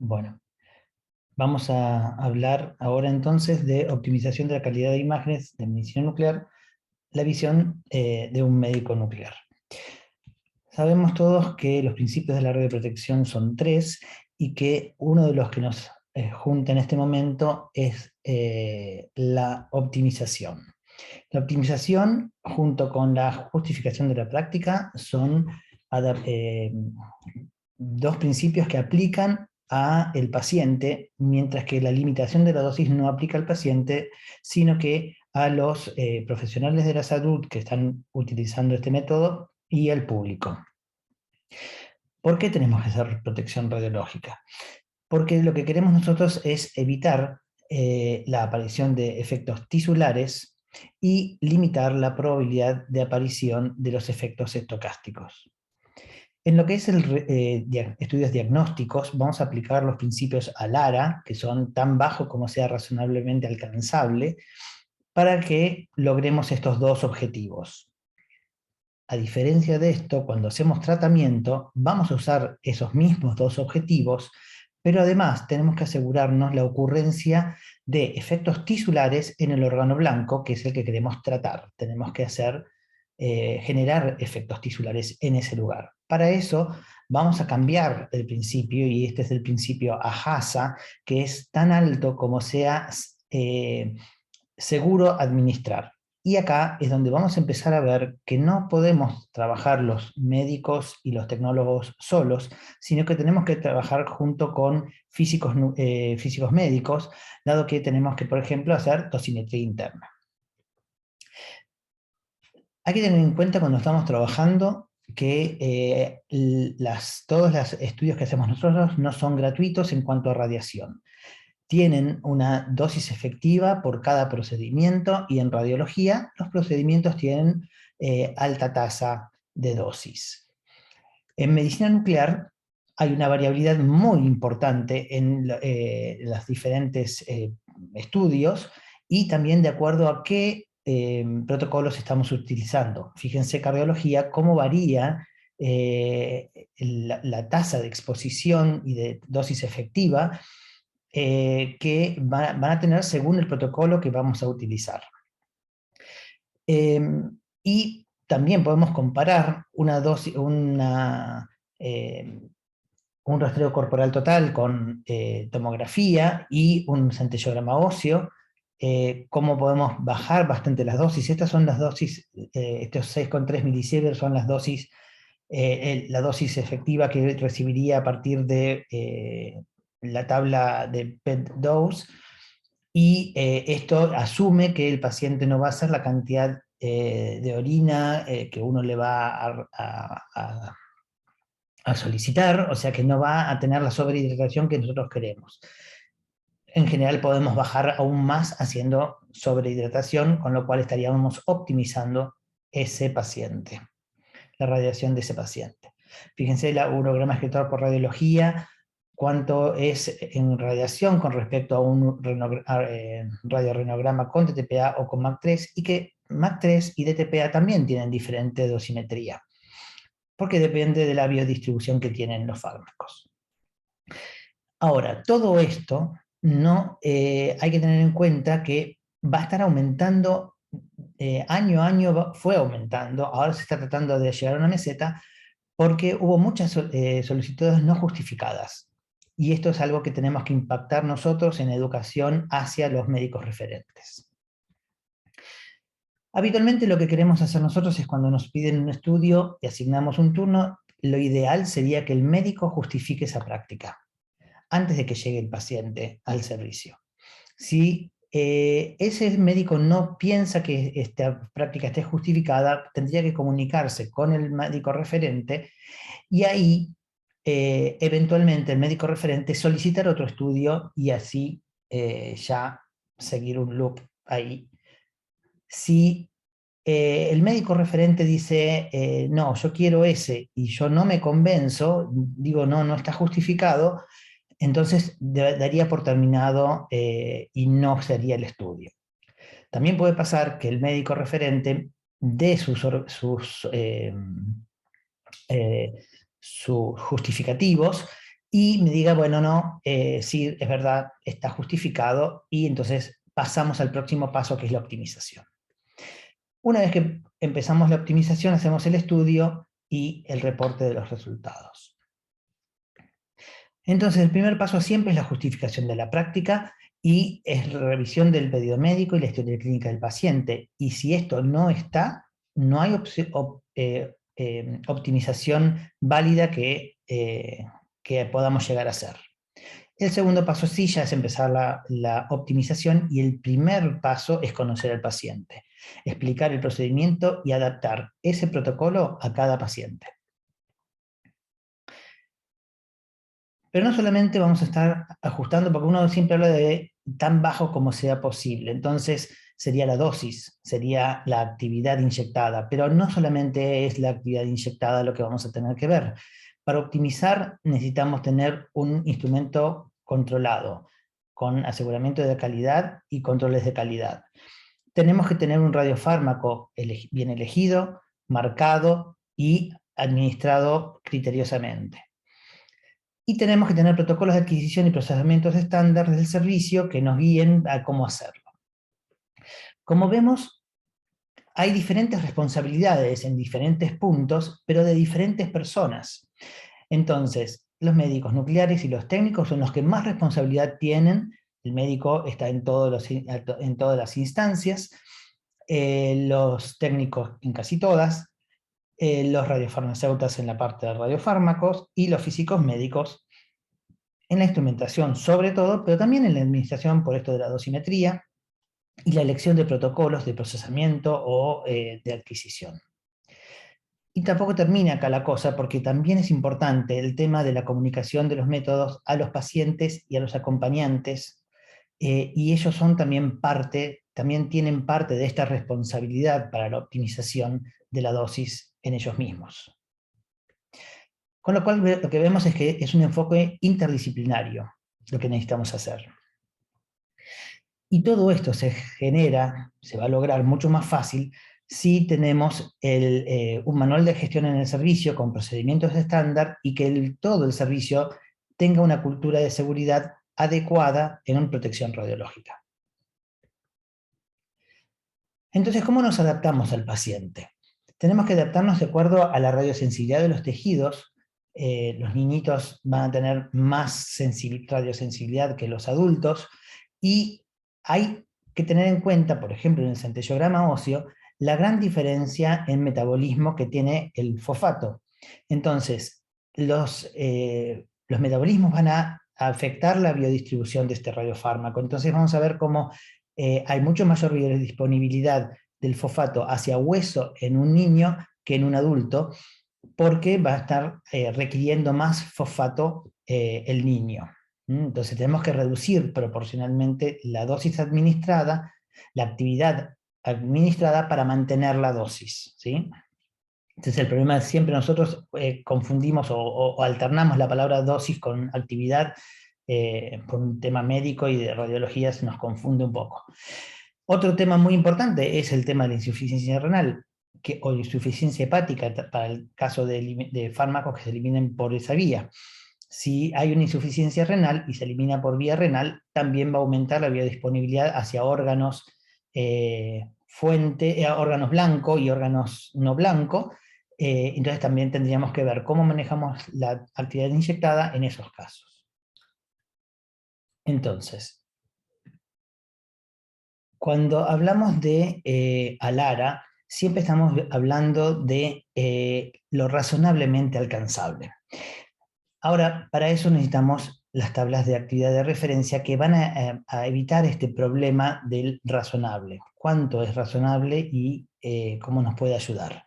Bueno, vamos a hablar ahora entonces de optimización de la calidad de imágenes de medicina nuclear, la visión de un médico nuclear. Sabemos todos que los principios de la radioprotección son tres y que uno de los que nos junta en este momento es la optimización. La optimización, junto con la justificación de la práctica, son dos principios que aplican al paciente, mientras que la limitación de la dosis no aplica al paciente, sino que a los profesionales de la salud que están utilizando este método y al público. ¿Por qué tenemos que hacer protección radiológica? Porque lo que queremos nosotros es evitar la aparición de efectos tisulares y limitar la probabilidad de aparición de los efectos estocásticos. En lo que es estudios diagnósticos, vamos a aplicar los principios ALARA, que son tan bajos como sea razonablemente alcanzable, para que logremos estos dos objetivos. A diferencia de esto, cuando hacemos tratamiento, vamos a usar esos mismos dos objetivos, pero además tenemos que asegurarnos la ocurrencia de efectos tisulares en el órgano blanco, que es el que queremos tratar. Tenemos que generar efectos tisulares en ese lugar. Para eso vamos a cambiar el principio, y este es el principio AHASA, que es tan alto como sea seguro administrar. Y acá es donde vamos a empezar a ver que no podemos trabajar los médicos y los tecnólogos solos, sino que tenemos que trabajar junto con físicos médicos, dado que tenemos que, por ejemplo, hacer dosimetría interna. Hay que tener en cuenta cuando estamos trabajando que todos los estudios que hacemos nosotros no son gratuitos en cuanto a radiación. Tienen una dosis efectiva por cada procedimiento, y en radiología los procedimientos tienen alta tasa de dosis. En medicina nuclear hay una variabilidad muy importante en los diferentes estudios, y también de acuerdo a qué protocolos estamos utilizando. Fíjense, cardiología, cómo varía la tasa de exposición y de dosis efectiva que van a tener según el protocolo que vamos a utilizar. Y también podemos comparar un rastreo corporal total con tomografía y un centellograma óseo, cómo podemos bajar bastante las dosis. Estas son las dosis, estos 6,3 milisieverts son las dosis, la dosis efectiva que recibiría a partir de la tabla de PET dose, y esto asume que el paciente no va a hacer la cantidad de orina que uno le va a solicitar, o sea que no va a tener la sobrehidratación que nosotros queremos. En general podemos bajar aún más haciendo sobrehidratación, con lo cual estaríamos optimizando ese paciente, la radiación de ese paciente. Fíjense el urograma escritor por radiología, cuánto es en radiación con respecto a un radiorenograma con DTPA o con MAC3, y que MAC3 y DTPA también tienen diferente dosimetría, porque depende de la biodistribución que tienen los fármacos. Ahora, todo esto no hay que tener en cuenta que va a estar aumentando año a año, fue aumentando, ahora se está tratando de llegar a una meseta, porque hubo muchas solicitudes no justificadas. Y esto es algo que tenemos que impactar nosotros en educación hacia los médicos referentes. Habitualmente lo que queremos hacer nosotros es, cuando nos piden un estudio y asignamos un turno, lo ideal sería que el médico justifique esa práctica antes de que llegue el paciente al servicio. Si ese médico no piensa que esta práctica esté justificada, tendría que comunicarse con el médico referente, y ahí eventualmente el médico referente solicitar otro estudio, y así ya seguir un loop ahí. Si el médico referente dice, no, yo quiero ese, y yo no me convenzo, digo, no, no está justificado, entonces daría por terminado y no sería el estudio. También puede pasar que el médico referente dé sus justificativos, y me diga, bueno, no, sí, es verdad, está justificado, y entonces pasamos al próximo paso, que es la optimización. Una vez que empezamos la optimización, hacemos el estudio y el reporte de los resultados. Entonces, el primer paso siempre es la justificación de la práctica y es la revisión del pedido médico y la historia clínica del paciente. Y si esto no está, no hay optimización válida que podamos llegar a hacer. El segundo paso sí ya es empezar la optimización, y el primer paso es conocer al paciente, explicar el procedimiento y adaptar ese protocolo a cada paciente. Pero no solamente vamos a estar ajustando, porque uno siempre habla de tan bajo como sea posible. Entonces sería la dosis, sería la actividad inyectada, pero no solamente es la actividad inyectada lo que vamos a tener que ver. Para optimizar necesitamos tener un instrumento controlado, con aseguramiento de calidad y controles de calidad. Tenemos que tener un radiofármaco bien elegido, marcado y administrado criteriosamente. Y tenemos que tener protocolos de adquisición y procesamientos estándar del servicio que nos guíen a cómo hacerlo. Como vemos, hay diferentes responsabilidades en diferentes puntos, pero de diferentes personas. Entonces, los médicos nucleares y los técnicos son los que más responsabilidad tienen. El médico está en todas las instancias, los técnicos en casi todas, los radiofarmacéuticos en la parte de radiofármacos, y los físicos médicos en la instrumentación sobre todo, pero también en la administración por esto de la dosimetría y la elección de protocolos de procesamiento o de adquisición. Y tampoco termina acá la cosa, porque también es importante el tema de la comunicación de los métodos a los pacientes y a los acompañantes, y ellos son también también tienen parte de esta responsabilidad para la optimización de la dosis en ellos mismos. Con lo cual lo que vemos es que es un enfoque interdisciplinario lo que necesitamos hacer. Y todo esto se va a lograr mucho más fácil si tenemos un manual de gestión en el servicio con procedimientos estándar, y que todo el servicio tenga una cultura de seguridad adecuada en una protección radiológica. Entonces, ¿cómo nos adaptamos al paciente? Tenemos que adaptarnos de acuerdo a la radiosensibilidad de los tejidos. Los niñitos van a tener más radiosensibilidad que los adultos, y hay que tener en cuenta, por ejemplo, en el centellograma óseo, la gran diferencia en metabolismo que tiene el fosfato. Entonces, los metabolismos van a afectar la biodistribución de este radiofármaco. Entonces vamos a ver cómo hay mucho mayor biodisponibilidad del fosfato hacia hueso en un niño que en un adulto, porque va a estar requiriendo más fosfato el niño. Entonces tenemos que reducir proporcionalmente la dosis administrada, la actividad administrada, para mantener la dosis, ¿sí? Entonces el problema es siempre nosotros confundimos o alternamos la palabra dosis con actividad, por un tema médico y de radiología se nos confunde un poco. Otro tema muy importante es el tema de la insuficiencia renal, o insuficiencia hepática, para el caso de fármacos que se eliminen por esa vía. Si hay una insuficiencia renal y se elimina por vía renal, también va a aumentar la biodisponibilidad hacia órganos órganos blanco y órganos no blanco. Entonces también tendríamos que ver cómo manejamos la actividad inyectada en esos casos. Entonces, cuando hablamos de ALARA, siempre estamos hablando de lo razonablemente alcanzable. Ahora, para eso necesitamos las tablas de actividad de referencia que van a evitar este problema del razonable. ¿Cuánto es razonable y cómo nos puede ayudar?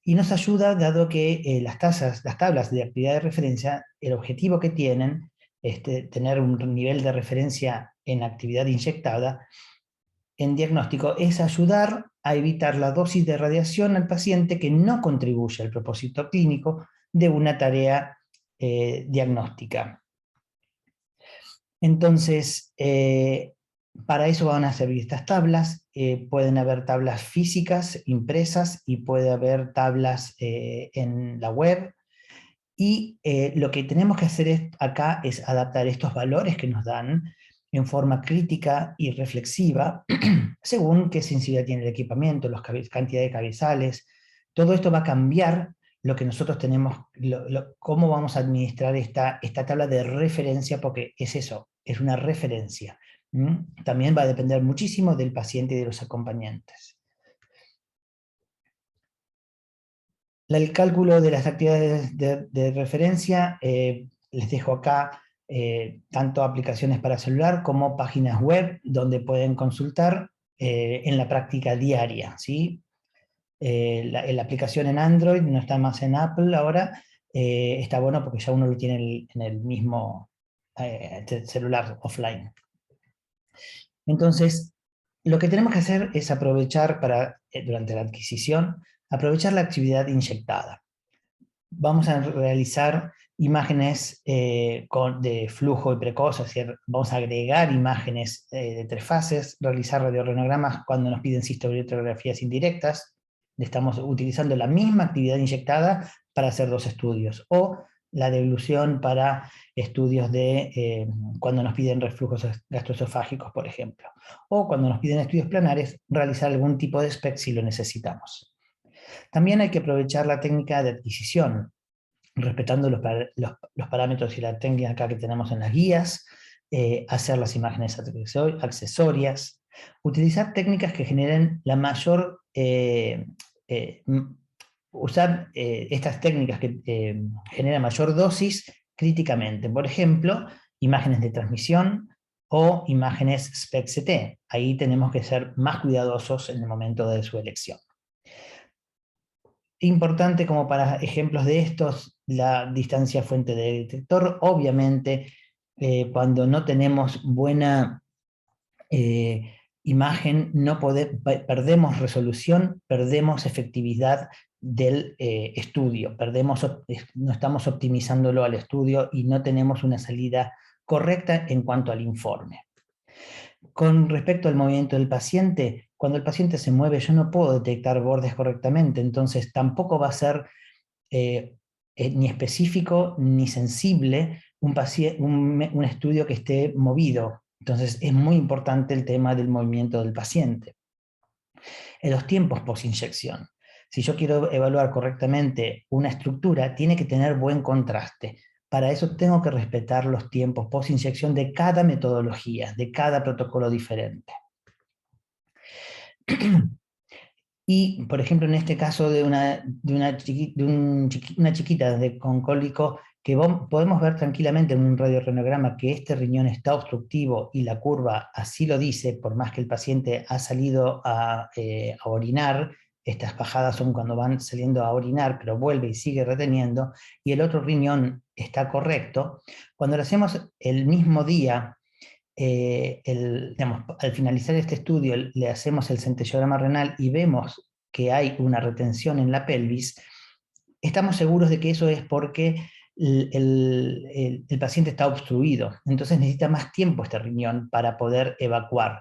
Y nos ayuda dado que las tablas de actividad de referencia, el objetivo que tienen es tener un nivel de referencia en actividad inyectada en diagnóstico, es ayudar a evitar la dosis de radiación al paciente que no contribuye al propósito clínico de una tarea diagnóstica. Entonces, para eso van a servir estas tablas. Pueden haber tablas físicas impresas y puede haber tablas en la web. Y lo que tenemos que hacer acá es adaptar estos valores que nos dan en forma crítica y reflexiva, según qué sensibilidad tiene el equipamiento, cantidad de cabezales. Todo esto va a cambiar lo que nosotros tenemos, cómo vamos a administrar esta tabla de referencia, porque es eso, es una referencia. También va a depender muchísimo del paciente y de los acompañantes. El cálculo de las actividades de referencia, les dejo acá tanto aplicaciones para celular como páginas web donde pueden consultar en la práctica diaria, ¿sí? La aplicación en Android no está más en Apple ahora, está bueno porque ya uno lo tiene en el mismo celular offline. Entonces, lo que tenemos que hacer es aprovechar durante la adquisición, aprovechar la actividad inyectada. Vamos a realizar imágenes de flujo y precoz, es decir, vamos a agregar imágenes de 3 fases, realizar radiorrenogramas cuando nos piden cistobiografías indirectas. Estamos utilizando la misma actividad inyectada para hacer 2 estudios, o la devolución para estudios de cuando nos piden reflujos gastroesofágicos, por ejemplo, o cuando nos piden estudios planares, realizar algún tipo de SPECT si lo necesitamos. También hay que aprovechar la técnica de adquisición, respetando los parámetros y la técnica acá que tenemos en las guías, hacer las imágenes accesorias, utilizar técnicas que generen la mayor, usar estas técnicas que generan mayor dosis críticamente. Por ejemplo, imágenes de transmisión o imágenes SPECT-CT. Ahí tenemos que ser más cuidadosos en el momento de su elección. Importante como para ejemplos de estos, la distancia fuente de detector. Obviamente, cuando no tenemos buena imagen, perdemos resolución, perdemos efectividad del estudio, no estamos optimizándolo al estudio y no tenemos una salida correcta en cuanto al informe. Con respecto al movimiento del paciente, cuando el paciente se mueve yo no puedo detectar bordes correctamente, entonces tampoco va a ser ni específico ni sensible un estudio que esté movido. Entonces es muy importante el tema del movimiento del paciente. En los tiempos post-inyección, si yo quiero evaluar correctamente una estructura, tiene que tener buen contraste. Para eso tengo que respetar los tiempos post-inyección de cada metodología, de cada protocolo diferente. Y, por ejemplo, en este caso de una chiquita con cólico, que podemos ver tranquilamente en un radiorrenograma que este riñón está obstructivo y la curva así lo dice, por más que el paciente ha salido a orinar, estas bajadas son cuando van saliendo a orinar, pero vuelve y sigue reteniendo, y el otro riñón está correcto. Cuando lo hacemos el mismo día, al finalizar este estudio le hacemos el centellograma renal y vemos que hay una retención en la pelvis, estamos seguros de que eso es porque el paciente está obstruido, entonces necesita más tiempo este riñón para poder evacuar.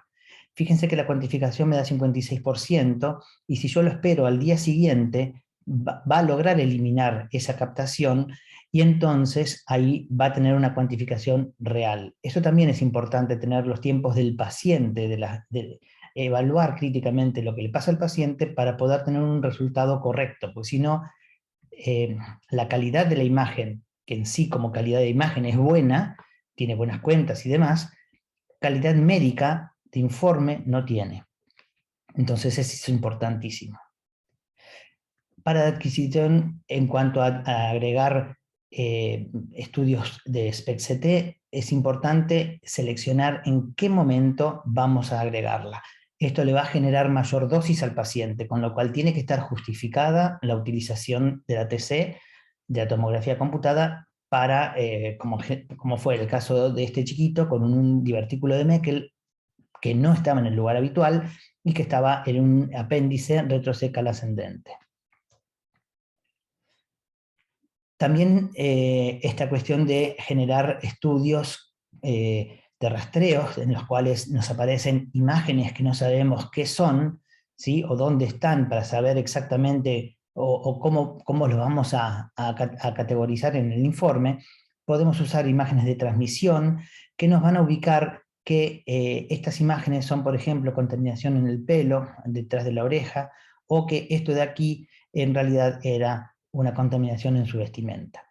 Fíjense que la cuantificación me da 56%, y si yo lo espero al día siguiente, va a lograr eliminar esa captación, y entonces ahí va a tener una cuantificación real. Eso también es importante, tener los tiempos del paciente, de evaluar críticamente lo que le pasa al paciente para poder tener un resultado correcto, porque si no, la calidad de la imagen, que en sí como calidad de imagen es buena, tiene buenas cuentas y demás, calidad médica de informe no tiene. Entonces eso es importantísimo. Para la adquisición, en cuanto a agregar estudios de SPECT-CT, es importante seleccionar en qué momento vamos a agregarla. Esto le va a generar mayor dosis al paciente, con lo cual tiene que estar justificada la utilización de la TC, de la tomografía computada, para, como fue el caso de este chiquito, con un divertículo de Meckel que no estaba en el lugar habitual y que estaba en un apéndice retrocecal ascendente. También esta cuestión de generar estudios de rastreos en los cuales nos aparecen imágenes que no sabemos qué son, ¿sí? O dónde están, para saber exactamente o cómo lo vamos a categorizar en el informe, podemos usar imágenes de transmisión que nos van a ubicar que estas imágenes son, por ejemplo, contaminación en el pelo, detrás de la oreja, o que esto de aquí en realidad era una contaminación en su vestimenta.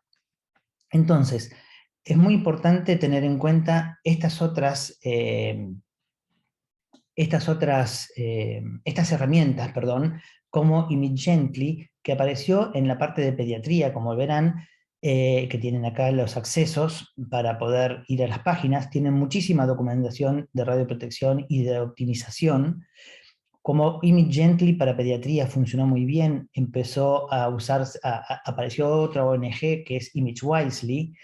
Entonces, es muy importante tener en cuenta estas herramientas, perdón, como ImageGently, que apareció en la parte de pediatría, como verán, que tienen acá los accesos para poder ir a las páginas, tienen muchísima documentación de radioprotección y de optimización. Como ImageGently para pediatría funcionó muy bien, empezó a usar, apareció otra ONG que es ImageWisely,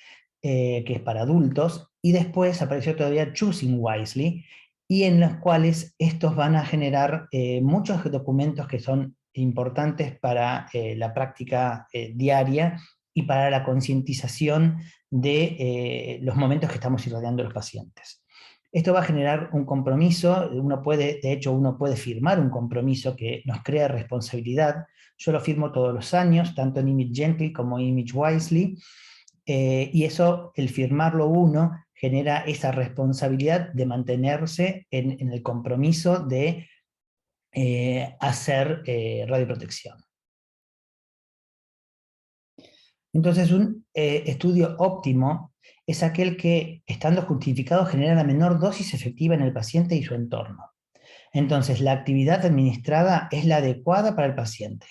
que es para adultos, y después apareció todavía Choosing Wisely, y en los cuales estos van a generar muchos documentos que son importantes para la práctica diaria y para la concientización de los momentos que estamos irradiando a los pacientes. Esto va a generar un compromiso, de hecho uno puede firmar un compromiso que nos crea responsabilidad. Yo lo firmo todos los años, tanto en ImageGently como en ImageWisely, y eso, el firmarlo uno, genera esa responsabilidad de mantenerse en el compromiso de hacer radioprotección. Entonces, un estudio óptimo es aquel que, estando justificado, genera la menor dosis efectiva en el paciente y su entorno. Entonces, la actividad administrada es la adecuada para el paciente.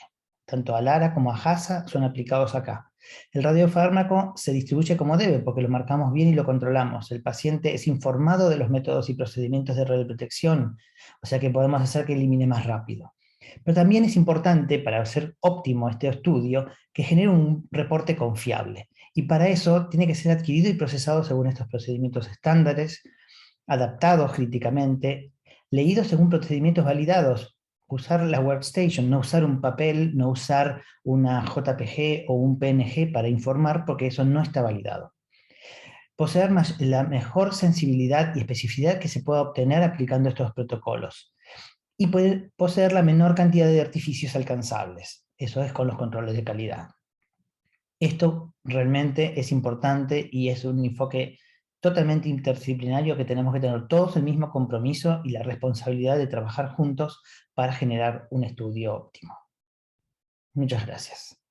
Tanto a LARA como a JASA son aplicados acá. El radiofármaco se distribuye como debe, porque lo marcamos bien y lo controlamos. El paciente es informado de los métodos y procedimientos de radioprotección, o sea que podemos hacer que elimine más rápido. Pero también es importante, para hacer óptimo este estudio, que genere un reporte confiable. Y para eso tiene que ser adquirido y procesado según estos procedimientos estándares, adaptados críticamente, leídos según procedimientos validados. Usar la workstation, no usar un papel, no usar una JPG o un PNG para informar, porque eso no está validado. Poseer la mejor sensibilidad y especificidad que se pueda obtener aplicando estos protocolos. Y poseer la menor cantidad de artificios alcanzables. Eso es con los controles de calidad. Esto realmente es importante y es un enfoque totalmente interdisciplinario que tenemos que tener todos el mismo compromiso y la responsabilidad de trabajar juntos para generar un estudio óptimo. Muchas gracias.